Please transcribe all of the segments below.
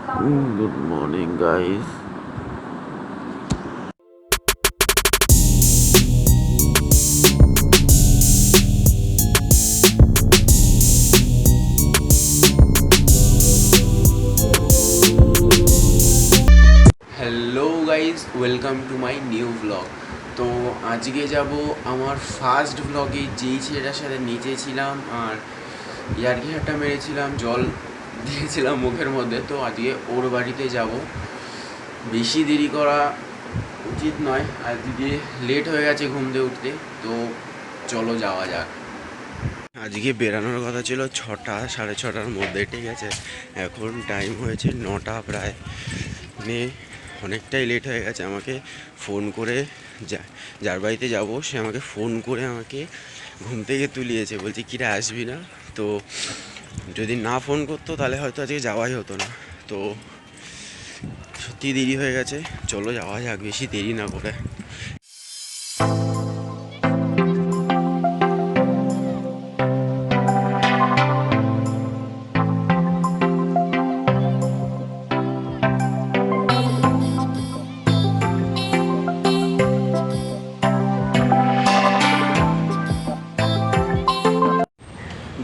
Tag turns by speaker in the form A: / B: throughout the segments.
A: Good morning, guys. Hello guys, welcome to my new blog. তো আজকে যাব আমার ফার্স্ট ব্লগে, যেই ছেলেটার সাথে নিচে ছিলাম আর ইয়ার্কি হাটটা মেরেছিলাম, জল দিয়েছিলাম মুখের মধ্যে। তো আজকে ওর বাড়িতে যাব। বেশি দেরি করা উচিত নয়, আজকে লেট হয়ে গেছে ঘুম দিয়ে উঠতে। তো চলো যাওয়া যাক। আজকে বেরানোর কথা ছিল 6টা 6:30টার মধ্যে, ঠিক আছে। এখন টাইম হয়েছে 9টা প্রায়, মানে অনেকটাই লেট হয়ে গেছে। আমাকে ফোন করে, যার বাড়িতে যাব সে আমাকে ফোন করে আমাকে ঘুম থেকে তুলিয়েছে, বলছে কিরে আসবি না? তো যদি না ফোন করতো তাহলে হয়তো আজকে যাওয়াই হতো না। তো সত্যি দেরি হয়ে গেছে, চলো যাওয়া যাক বেশি দেরি না করে।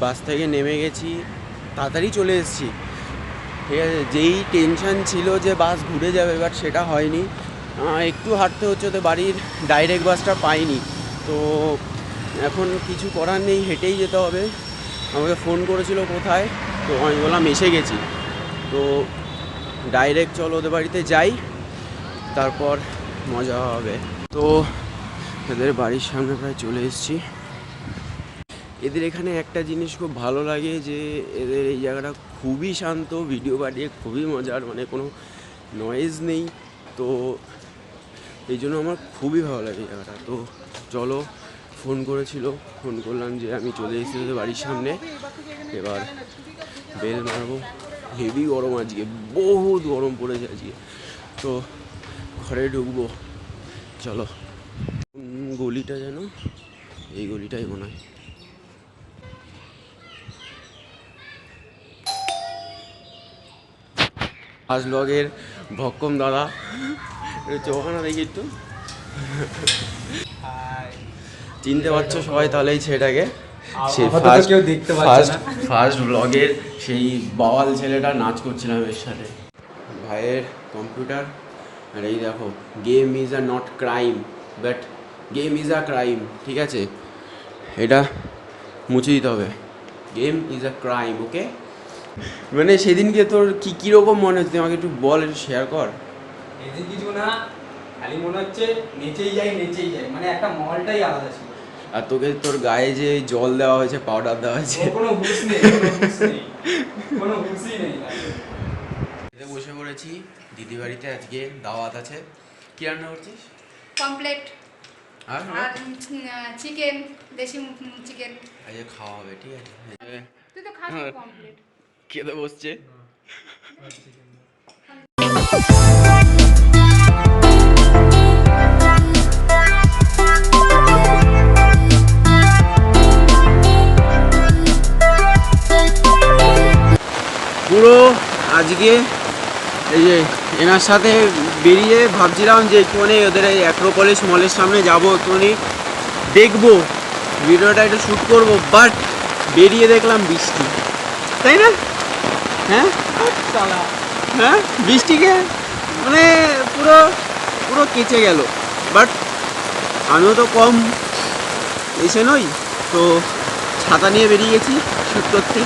A: বাস থেকে নেমে গেছি, তাড়াতাড়ি চলে এসেছি, ঠিক আছে। যেই টেনশান ছিল যে বাস ঘুরে যাবে, বাট সেটা হয়নি। একটু হাঁটতে হচ্ছে, তো বাড়ির ডাইরেক্ট বাসটা পাইনি। তো এখন কিছু করার নেই, হেঁটেই যেতে হবে। আমাকে ফোন করেছিল কোথায়, তো আমি বললাম এসে গেছি। তো ডাইরেক্ট চলো ওদের বাড়িতে যাই, তারপর মজা হবে। তো এদের বাড়ির সামনে প্রায় চলে এসেছি। এদের এখানে একটা জিনিস খুব ভালো লাগে, যে এদের এই জায়গাটা খুবই শান্ত, ভিডিও বানিয়ে খুবই মজার, মানে কোনো নয়েজ নেই। তো এই জন্য আমার খুবই ভালো লাগে এই জায়গাটা। তো চলো, ফোন করেছিল, ফোন করলাম যে আমি চলে এসেছি ওদের বাড়ির সামনে, এবার বেল মারবো। হেভি গরম আজকে, বহুত গরম পড়েছে আজকে। তো ঘরে ঢুকবো, চলো। গলিটা যেন এই গলিটাই মনে হয়। ফার্স্ট ব্লগের ভক্কম দাদা, চোখানা দেখি একটু, চিনতে পারছো সবাই তাহলে এই ছেলেটাকে? সে ফার্স্ট ব্লগের সেই বাওয়াল ছেলেটা, নাচ করছিলাম এর সাথে। ভাইয়ের কম্পিউটার, আর এই দেখো, game is a not crime but game is a crime, ঠিক আছে। এটা মুছে দিতে হবে, গেম ইজ আ ক্রাইম, ওকে। মানে সেদিনকে তোর কীরকম মনে হচ্ছে আমাকে একটু বল, একটু শেয়ার কর।
B: এদিকে কিছু না, খালি মনে হচ্ছে নেচেই যাই, মানে একটা মহলটাই আলাদা ছিল।
A: আর তোকে তোর গায়ে যে জল দেওয়া হয়েছে, পাউডার দেওয়া হয়েছে,
B: কোনো হুঁশ নেই, কোনো হুঁশই নেই।
A: বসে পড়েছি দিদি বাড়িতে, আজকে দাওয়াত আছে। কি রান্না করছিস?
C: কমপ্লিট।
A: আর
C: চিকেন, দেশি চিকেন।
A: আজকে খাওয়া হবে, ঠিক আছে।
C: তুই তো খাস কমপ্লিট।
A: খেতে বসছে। পুরো আজকে এই যে এনার সাথে বেরিয়ে ভাবছিলাম যে একটুখানি ওদের এই অ্যাক্রোপলিস মলের সামনে যাবো, একটুখানি দেখবো, ভিডিওটা একটু শ্যুট করবো, বাট বেরিয়ে দেখলাম বৃষ্টি, তাই না? হ্যাঁ হ্যাঁ, বৃষ্টিকে মানে পুরো পুরো কেচে গেল। বাট আমিও তো কম এসে নই, তো ছাতা নিয়ে বেরিয়ে গেছি শ্যুট করতে।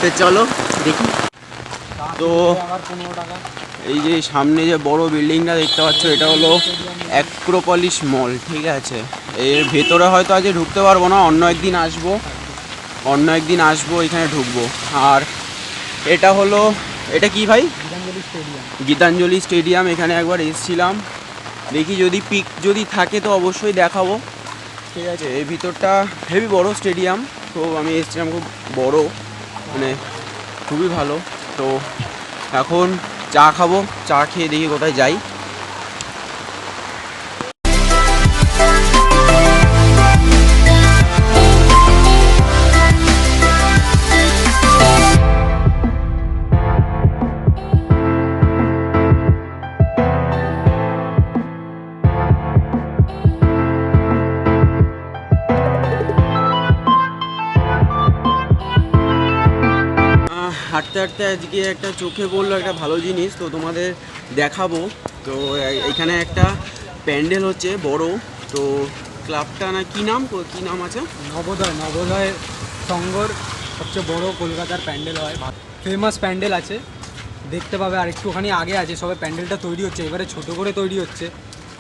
A: তো চলো দেখি। তো এই যে সামনে যে বড় বিল্ডিংটা দেখতে পাচ্ছ, এটা হলো অ্যাক্রোপলিস মল, ঠিক আছে। এর ভেতরে হয়তো আজকে ঢুকতে পারবো না, অন্য একদিন আসবো এখানে ঢুকবো। আর এটা হলো, এটা কি ভাই? গীতাঞ্জলি স্টেডিয়াম। এখানে একবার এসেছিলাম, দেখি যদি পিক যদি থাকে তো অবশ্যই দেখাবো, ঠিক আছে। এই ভিতরটা হেভি বড় স্টেডিয়াম, তো আমি এসেছিলাম, খুব বড়, মানে খুবই ভালো। তো এখন চা খাবো, চা খেয়ে দেখি কোথায় যাই। হাঁটতে হাঁটতে আজকে একটা চোখে পড়লো একটা ভালো জিনিস, তো তোমাদের দেখাবো। তো এখানে একটা প্যান্ডেল হচ্ছে বড়, তো ক্লাবটা না কি নাম আছে?
B: নবোদয় সংঘর সবচেয়ে বড় কলকাতার প্যান্ডেল হয়, ফেমাস প্যান্ডেল আছে, দেখতে পাবে। আর একটুখানি আগে আছে, সবে প্যান্ডেলটা তৈরি হচ্ছে, এবারে ছোট করে তৈরি হচ্ছে,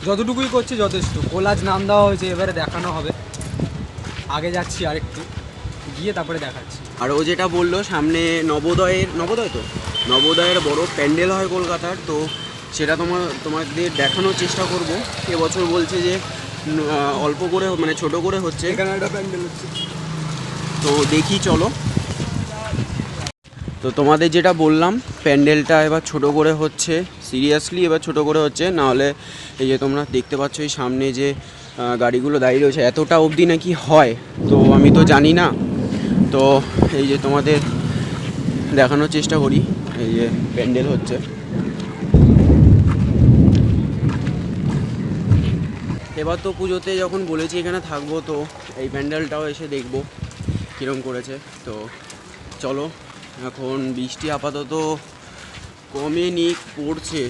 B: যতটুকুই করছে যথেষ্ট। কোলাজ নাম দেওয়া হয়েছে, এবারে দেখানো হবে। আগে যাচ্ছি আর একটু, গিয়ে তারপরে দেখাচ্ছি।
A: আর ও যেটা বললো সামনে নবোদয়ের বড় প্যান্ডেল হয় কলকাতার, তো সেটা তোমাদের দেখানোর চেষ্টা করব। এবছর বলছে যে অল্প করে মানে ছোট করে হচ্ছে,
B: এখানে একটা প্যান্ডেল হচ্ছে,
A: তো দেখি চলো। তো তোমাদের যেটা বললাম, প্যান্ডেলটা এবার ছোট করে হচ্ছে, সিরিয়াসলি এবার ছোট করে হচ্ছে। নাহলে এই যে তোমরা দেখতে পাচ্ছ এই সামনে যে গাড়িগুলো দাঁড়িয়ে রয়েছে, এতটা অবধি নাকি হয়, তো আমি তো জানি না। তো এই যে তোমাদের দেখানোর চেষ্টা করি, এই যে প্যান্ডেল হচ্ছে। এবার তো পুজোতে যখন বলেছি এখানে থাকবো, তো এই প্যান্ডেলটাও এসে দেখবো কীরকম করেছে। তো চলো, এখন বৃষ্টি আপাতত কমেনি, পড়ছে।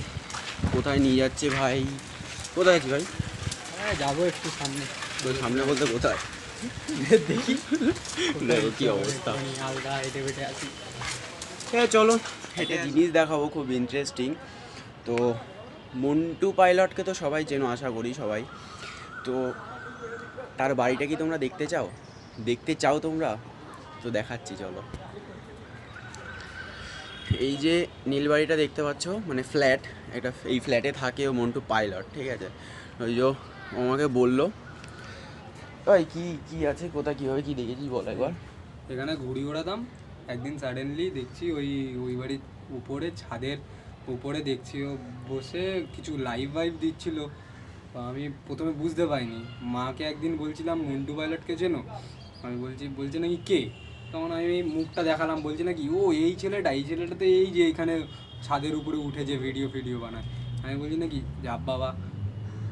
A: কোথায় নিয়ে যাচ্ছে ভাই? কোথায় আছি ভাই?
B: হ্যাঁ যাবো একটু সামনে।
A: তো সামনে বলতে কোথায়?
B: দেখি
A: দেখো কি অবস্থা।
B: হালকা হেঁটে হেঁটে আসি।
A: হ্যাঁ চলো, একটা জিনিস দেখাবো খুব ইন্টারেস্টিং। তো মন্টু পাইলটকে তো সবাই চেনো, আশা করি সবাই। তো তার বাড়িটা কি তোমরা দেখতে চাও তোমরা? তো দেখাচ্ছি চলো। এই যে নীল বাড়িটা দেখতে পাচ্ছ, মানে ফ্ল্যাট, এই ফ্ল্যাটে থাকে ও মন্টু পাইলট, ঠিক আছে? ওই যে ও আমাকে বললো, ওই কি আছে, কোথায় কীভাবে কি দেখেছিস বল একবার।
B: এখানে ঘুড়ি ওড়াতাম, একদিন সাডেনলি দেখছি ওই বাড়ির উপরে, ছাদের উপরে দেখছি ও বসে কিছু লাইভ দিচ্ছিল। তো আমি প্রথমে বুঝতে পাইনি। মাকে একদিন বলছিলাম মন্টু পাইলটকে চেনো? আমি বলছে নাকি কে? তখন আমি মুখটা দেখালাম, বলছি নাকি ও এই ছেলেটা তো এই যে এখানে ছাদের উপরে উঠে যে ভিডিও বানায়। আমি বলছি নাকি, যা বাবা,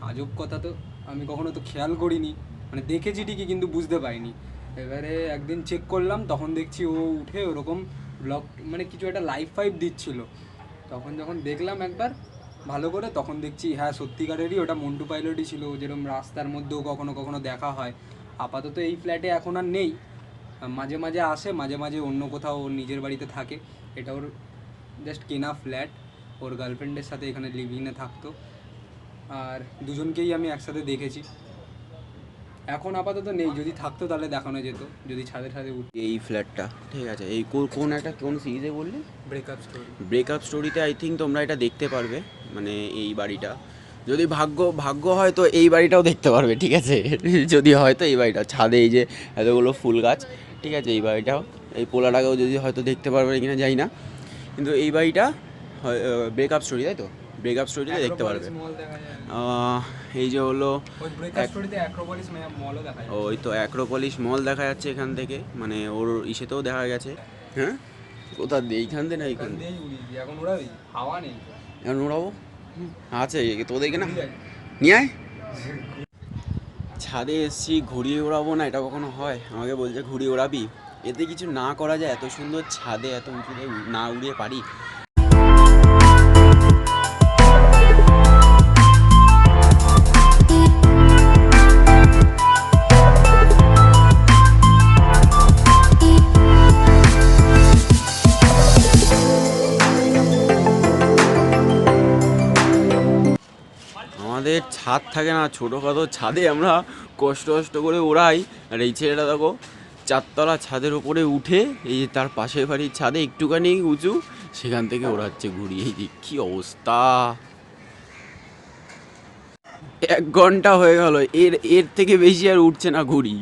B: আজব কথা তো, আমি কখনো তো খেয়াল করিনি, মানে দেখেছি ঠিকই কিন্তু বুঝতে পাইনি। এবারে একদিন চেক করলাম, তখন দেখছি ও উঠে ওরকম ব্লগ মানে কিছু একটা লাইভ দিচ্ছিল। তখন যখন দেখলাম একবার ভালো করে, তখন দেখছি হ্যাঁ সত্যিকারেরই ওটা মন্টু পাইলটই ছিল, যেরকম রাস্তার মধ্যেও কখনো কখনো দেখা হয়। আপাতত এই ফ্ল্যাটে এখন আর নেই, মাঝে মাঝে আসে, মাঝে মাঝে অন্য কোথাও ওর নিজের বাড়িতে থাকে। এটা ওর জাস্ট কেনা ফ্ল্যাট, ওর গার্লফ্রেন্ডের সাথে এখানে লিভিংয়ে থাকতো, আর দুজনকেই আমি একসাথে দেখেছি। এখন আপাতত নেই, যদি থাকতো তাহলে দেখানো যেত, যদি ছাদে উঠ।
A: এই ফ্ল্যাটটা, ঠিক আছে, এই কোন সিরিজে বললি?
B: ব্রেকআপ
A: স্টোরিতে আই থিঙ্ক তোমরা এটা দেখতে পারবে, মানে এই বাড়িটা যদি ভাগ্য হয় তো এই বাড়িটাও দেখতে পারবে, ঠিক আছে? যদি হয় তো এই বাড়িটা, ছাদে এই যে এতগুলো ফুল গাছ, ঠিক আছে, এই বাড়িটাও, এই পোলাটাকেও যদি হয়তো দেখতে পারবে কিনা জানি না, কিন্তু এই বাড়িটা ব্রেকআপ স্টোরি, তাই তো? ব্রেকআপ স্টোরিতে দেখতে পারবে। এই যে হলো ওই তো অ্যাক্রোপলিস মল দেখা যাচ্ছে এখান থেকে, মানে ওর ইসেতেও দেখা গেছে। হ্যাঁ, কোথা দিয়ে? এইখান থেকে না এইখান দিয়ে?
B: এখন ওড়াবি, হাওয়া নেই
A: এখন ওড়াবো, আছে তোদেরকে না নিয়ে আয়। ছাদে এসছি, ঘুড়ি ওড়াবো না, এটা কখনো হয়? আমাকে বলছে ঘুড়ি ওড়াবি, এতে কিছু না করা যায়? এত সুন্দর ছাদে এত উঁচুতে না উড়িয়ে পারি? আমাদের ছাদ থাকে না, ছোটোখাটো ছাদে আমরা কষ্ট করে ওড়াই। আর এই ছেলেটা দেখো 4তলা ছাদের উপরে উঠে, এই যে তার পাশের বাড়ির ছাদে একটুখানি উঁচু, সেখান থেকে ওড়াচ্ছে ঘুড়ি। এই যে কী অবস্থা! 1 ঘন্টা হয়ে গেল, এর থেকে বেশি আর উঠছে না ঘুড়ি।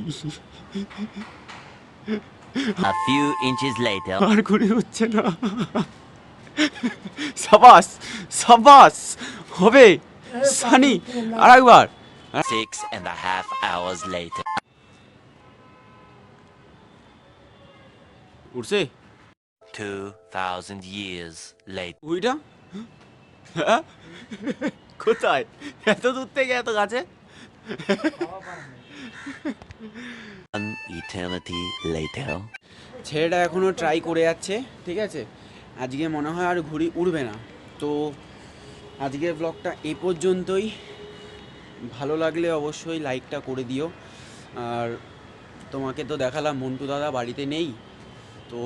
D: A few inches later.
A: আর ঘুড়ি উঠছে না। সাবাস হবে সানি, আর একবার।
D: 6.5 hours later.
A: উঠছে
D: 2,000 years later.
A: ঘুড়িটা? হ্যাঁ, কোথায়? এত দূর থেকে এত কাছে?
D: An eternity later.
A: ছেলেটা এখনো ট্রাই করে যাচ্ছে, ঠিক আছে? আজকে মনে হয় আর ঘুড়ি উড়বে না। তো আজকের ব্লগটা এই পর্যন্তই। ভালো লাগলে অবশ্যই লাইকটা করে দিও। আর তোমাকে তো দেখালাম মন্টু দাদা বাড়িতে নেই, তো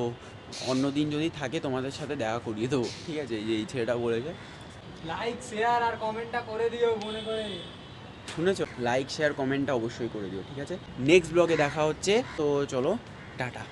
A: অন্য দিন যদি থাকে তোমাদের সাথে দেখা করিয়ে দেবো, ঠিক আছে? এই ছেলেটা বলেছে।
B: লাইক শেয়ার আর কমেন্টটা করে দিও মনে করে।
A: শুনেছো? লাইক শেয়ার কমেন্টটা অবশ্যই করে দিও, ঠিক আছে? নেক্সট ব্লগে দেখা হচ্ছে, তো চলো টাটা।